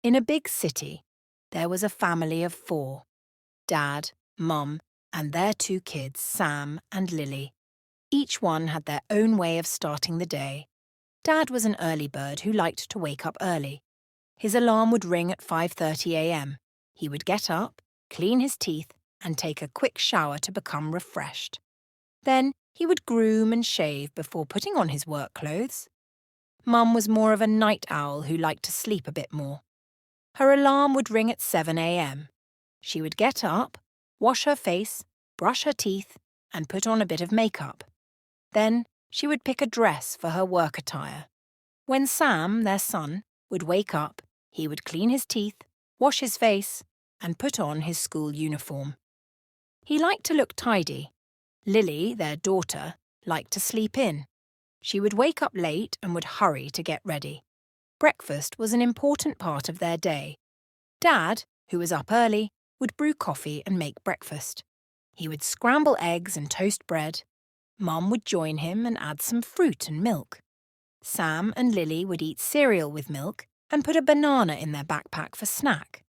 In a big city, there was a family of 4: Dad, Mum, and their 2 kids, Sam and Lily. Each one had their own way of starting the day. Dad was an early bird who liked to wake up early. His alarm would ring at 5:30 a.m. He would get up, clean his teeth, and take a quick shower to become refreshed. Then he would groom and shave before putting on his work clothes. Mum was more of a night owl who liked to sleep a bit more. Her alarm would ring at 7 a.m. She would get up, wash her face, brush her teeth, and put on a bit of makeup. Then she would pick a dress for her work attire. When Sam, their son, would wake up, he would clean his teeth, wash his face, and put on his school uniform. He liked to look tidy. Lily, their daughter, liked to sleep in. She would wake up late and would hurry to get ready. Breakfast was an important part of their day. Dad, who was up early, would brew coffee and make breakfast. He would scramble eggs and toast bread. Mum would join him and add some fruit and milk. Sam and Lily would eat cereal with milk and put a banana in their backpack for snack.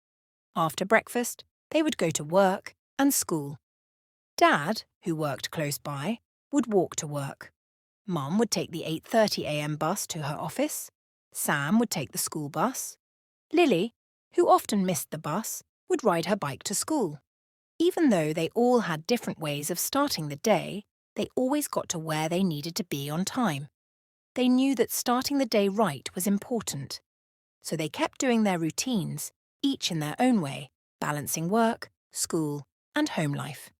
After breakfast, they would go to work and school. Dad, who worked close by, would walk to work. Mum would take the 8:30 a.m. bus to her office. Sam would take the school bus. Lily, who often missed the bus, would ride her bike to school. Even though they all had different ways of starting the day, they always got to where they needed to be on time. They knew that starting the day right was important. So they kept doing their routines, each in their own way, balancing work, school, and home life.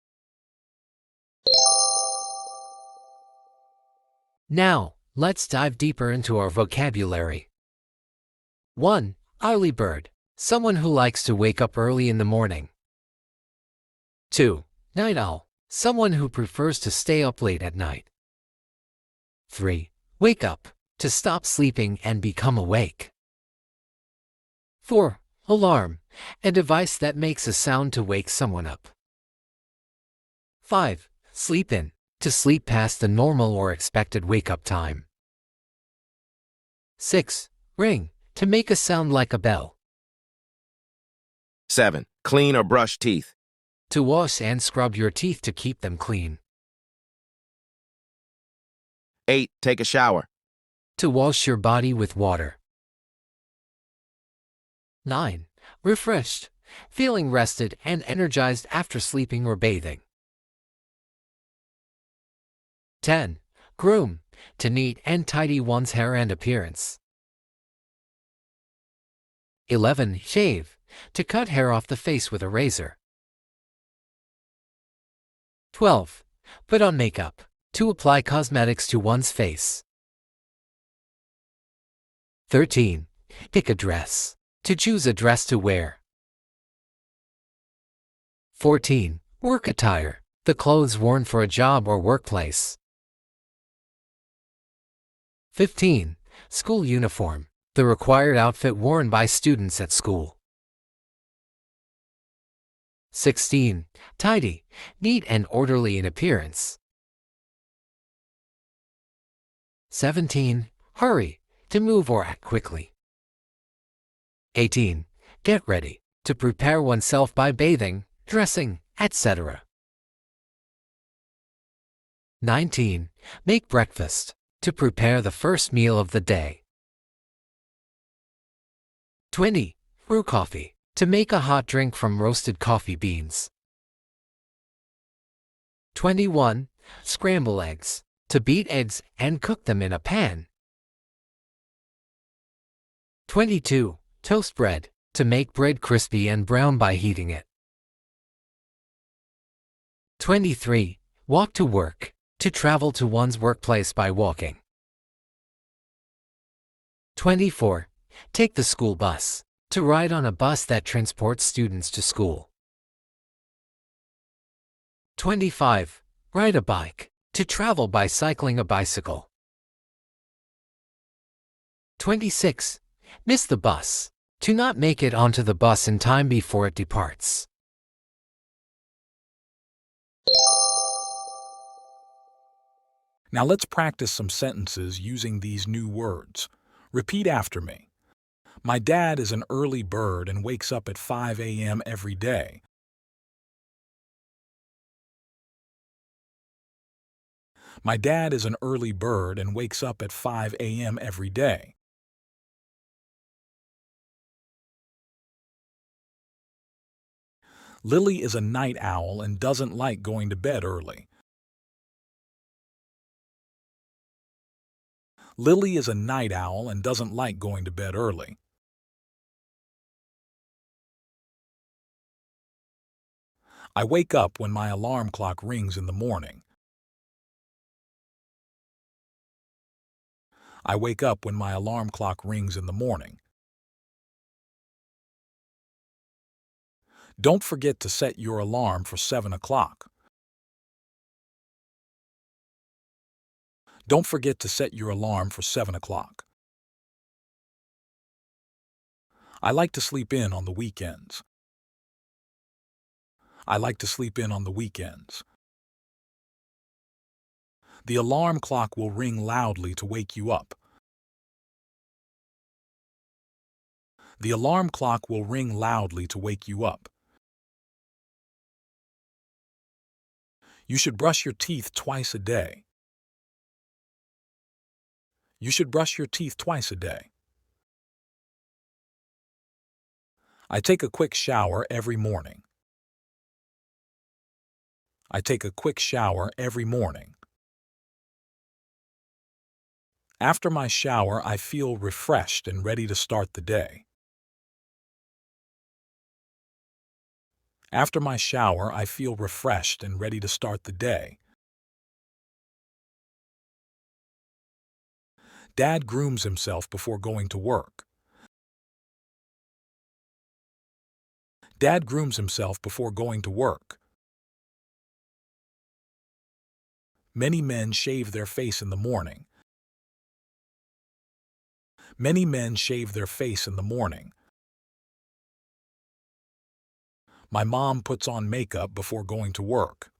Now, let's dive deeper into our vocabulary. 1. Early bird, someone who likes to wake up early in the morning. 2. Night owl, someone who prefers to stay up late at night. 3. Wake up, to stop sleeping and become awake. 4. Alarm, a device that makes a sound to wake someone up. 5. Sleep in, to sleep past the normal or expected wake-up time. 6. Ring, to make a sound like a bell. 7. Clean or brush teeth. To wash and scrub your teeth to keep them clean. 8. Take a shower. To wash your body with water. 9. Refreshed, feeling rested and energized after sleeping or bathing. 10. Groom, to neat and tidy one's hair and appearance. 11. Shave, to cut hair off the face with a razor. 12. Put on makeup, to apply cosmetics to one's face. 13. Pick a dress, to choose a dress to wear. 14. Work attire, the clothes worn for a job or workplace. 15. School uniform, the required outfit worn by students at school. 16. Tidy, neat and orderly in appearance. 17. Hurry, to move or act quickly. 18. Get ready, to prepare oneself by bathing, dressing, etc. 19. Make breakfast, to prepare the first meal of the day. 20. Brew coffee, to make a hot drink from roasted coffee beans. 21. Scramble eggs, to beat eggs and cook them in a pan. 22. Toast bread, to make bread crispy and brown by heating it. 23. Walk to work, to travel to one's workplace by walking. 24. Take the school bus, to ride on a bus that transports students to school. 25. Ride a bike, to travel by cycling a bicycle. 26. Miss the bus, to not make it onto the bus in time before it departs. Now let's practice some sentences using these new words. Repeat after me. My dad is an early bird and wakes up at 5 a.m. every day. My dad is an early bird and wakes up at 5 a.m. every day. Lily is a night owl and doesn't like going to bed early. Lily is a night owl and doesn't like going to bed early. I wake up when my alarm clock rings in the morning. I wake up when my alarm clock rings in the morning. Don't forget to set your alarm for 7 o'clock. Don't forget to set your alarm for 7 o'clock. I like to sleep in on the weekends. I like to sleep in on the weekends. The alarm clock will ring loudly to wake you up. The alarm clock will ring loudly to wake you up. You should brush your teeth twice a day. You should brush your teeth twice a day. I take a quick shower every morning. I take a quick shower every morning. After my shower, I feel refreshed and ready to start the day. After my shower, I feel refreshed and ready to start the day. Dad grooms himself before going to work. Dad grooms himself before going to work. Many men shave their face in the morning. Many men shave their face in the morning. My mom puts on makeup before going to work.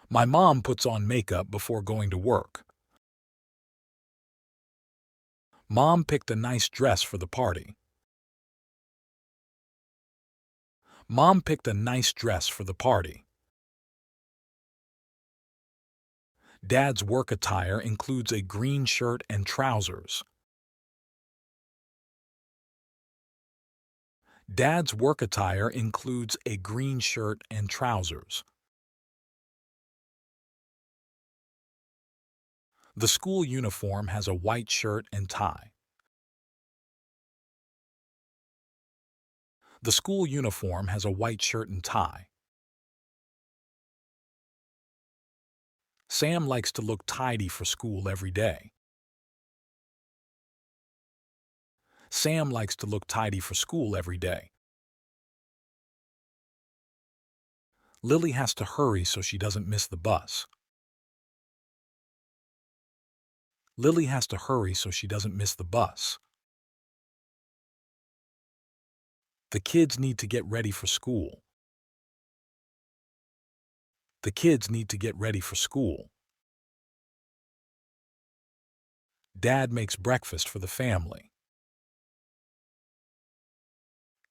My mom puts on makeup before going to work. Mom picked a nice dress for the party. Mom picked a nice dress for the party. Dad's work attire includes a green shirt and trousers. Dad's work attire includes a green shirt and trousers. The school uniform has a white shirt and tie. The school uniform has a white shirt and tie. Sam likes to look tidy for school every day. Sam likes to look tidy for school every day. Lily has to hurry so she doesn't miss the bus. Lily has to hurry so she doesn't miss the bus. The kids need to get ready for school. The kids need to get ready for school. Dad makes breakfast for the family.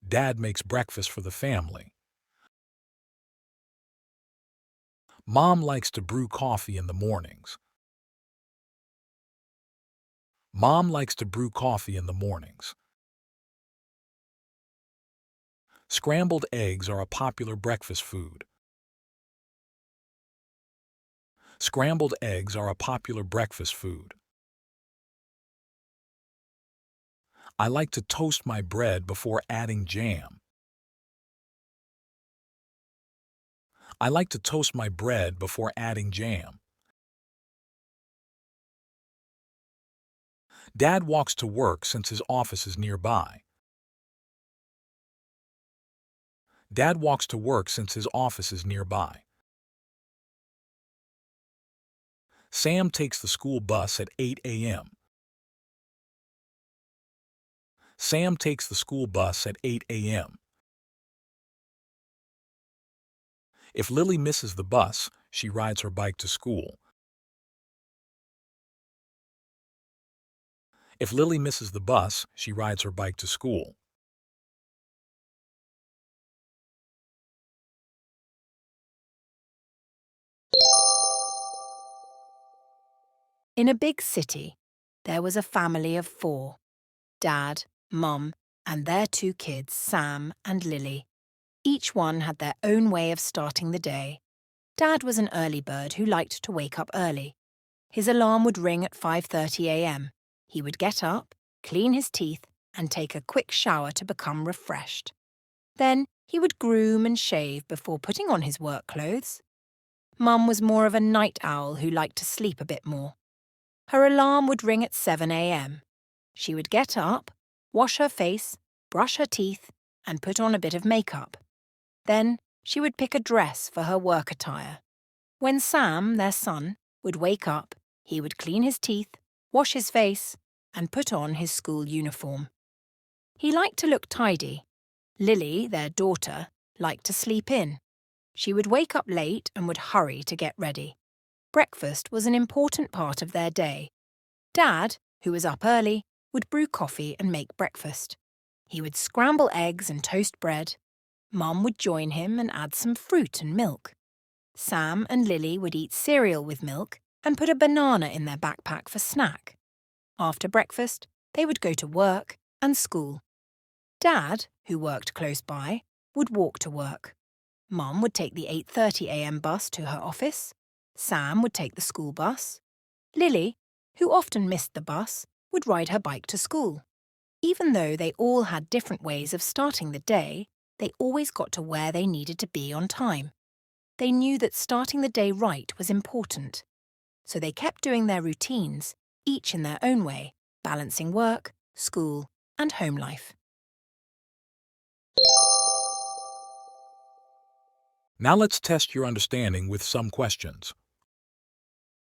Dad makes breakfast for the family. Mom likes to brew coffee in the mornings. Mom likes to brew coffee in the mornings. Scrambled eggs are a popular breakfast food. Scrambled eggs are a popular breakfast food. I like to toast my bread before adding jam. I like to toast my bread before adding jam. Dad walks to work since his office is nearby. Dad walks to work since his office is nearby. Sam takes the school bus at 8 a.m. Sam takes the school bus at 8 a.m. If Lily misses the bus, she rides her bike to school. If Lily misses the bus, she rides her bike to school. In a big city, there was a family of 4. Dad, Mum, and their 2 kids, Sam and Lily. Each one had their own way of starting the day. Dad was an early bird who liked to wake up early. His alarm would ring at 5:30 a.m. He would get up, clean his teeth, and take a quick shower to become refreshed. Then he would groom and shave before putting on his work clothes. Mum was more of a night owl who liked to sleep a bit more. Her alarm would ring at 7 a.m. She would get up, wash her face, brush her teeth, and put on a bit of makeup. Then she would pick a dress for her work attire. When Sam, their son, would wake up, he would clean his teeth, wash his face, and put on his school uniform. He liked to look tidy. Lily, their daughter, liked to sleep in. She would wake up late and would hurry to get ready. Breakfast was an important part of their day. Dad, who was up early, would brew coffee and make breakfast. He would scramble eggs and toast bread. Mum would join him and add some fruit and milk. Sam and Lily would eat cereal with milk and put a banana in their backpack for snack. After breakfast, they would go to work and school. Dad, who worked close by, would walk to work. Mum would take the 8:30 a.m. bus to her office. Sam would take the school bus. Lily, who often missed the bus, would ride her bike to school. Even though they all had different ways of starting the day, they always got to where they needed to be on time. They knew that starting the day right was important. So they kept doing their routines, each in their own way, balancing work, school, and home life. Now let's test your understanding with some questions.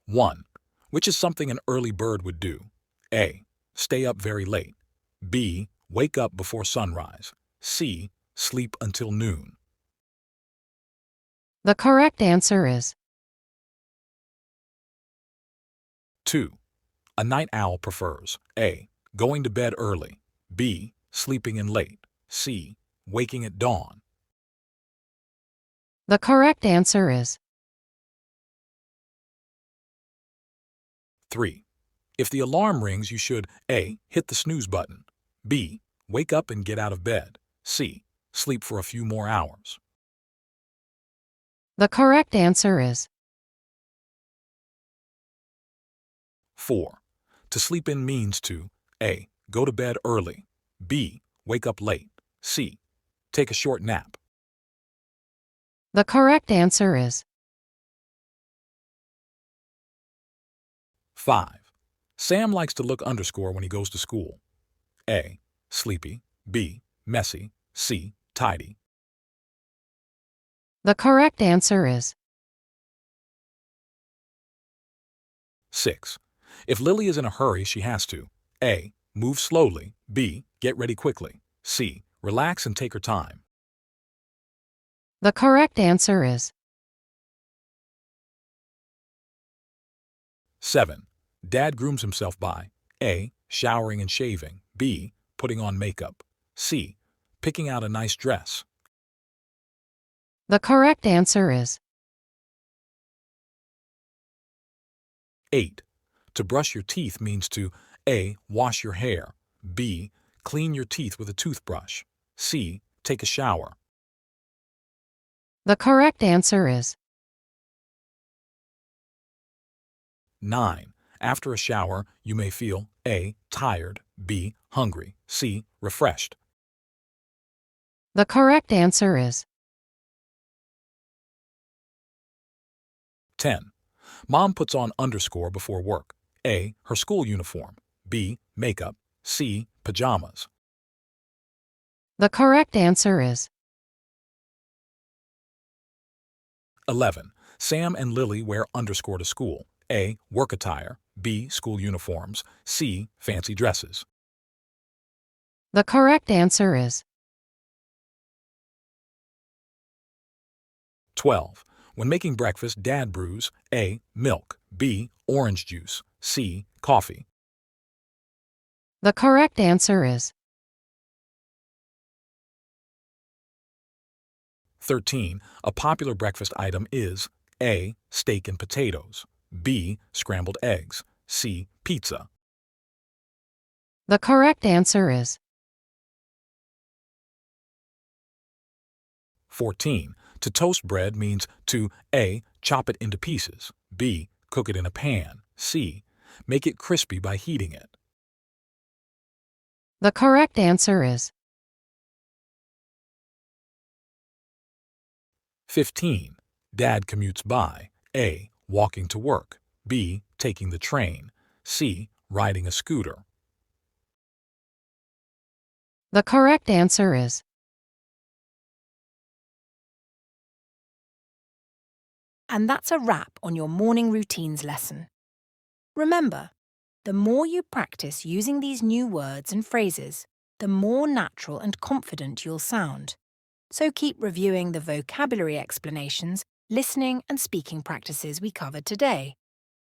1. Which is something an early bird would do? A. Stay up very late. B. Wake up before sunrise. C. Sleep until noon. The correct answer is 2. A night owl prefers A. Going to bed early. B. Sleeping in late. C. Waking at dawn. the correct answer is 3. If the alarm rings, you should A. Hit the snooze button. B. Wake up and get out of bed. C. Sleep for a few more hours. the correct answer is 4. To sleep in means to A. Go to bed early. B. Wake up late. C. Take a short nap. the correct answer is 5. Sam likes to look underscore when he goes to school. A. Sleepy. B. Messy. C. Tidy. the correct answer is 6. If Lily is in a hurry, she has to A. Move slowly. B. Get ready quickly. C. Relax and take her time. the correct answer is 7. Dad grooms himself by A. Showering and shaving. B. Putting on makeup. C. Picking out a nice dress. the correct answer is 8. To brush your teeth means to A. Wash your hair. B. Clean your teeth with a toothbrush. C. Take a shower. the correct answer is 9. After a shower, you may feel A. Tired. B. Hungry. C. Refreshed. the correct answer is 10. Mom puts on underscore before work. A. Her school uniform. B. Makeup. C. Pajamas. the correct answer is 11. Sam and Lily wear underscore to school. A. Work attire. B. School uniforms. C. Fancy dresses. the correct answer is 12. When making breakfast, Dad brews A. Milk. B. Orange juice. C. Coffee. The correct answer is 13. A popular breakfast item is A. Steak and potatoes, B. Scrambled eggs, C. Pizza. The correct answer is 14. To toast bread means to A. Chop it into pieces, B. Cook it in a pan, C. Make it crispy by heating it. The correct answer is 15. Dad commutes by A. Walking to work, B. Taking the train, C. Riding a scooter. The correct answer is And that's a wrap on your morning routines lesson. Remember, the more you practice using these new words and phrases, the more natural and confident you'll sound. So keep reviewing the vocabulary explanations, listening and speaking practices we covered today.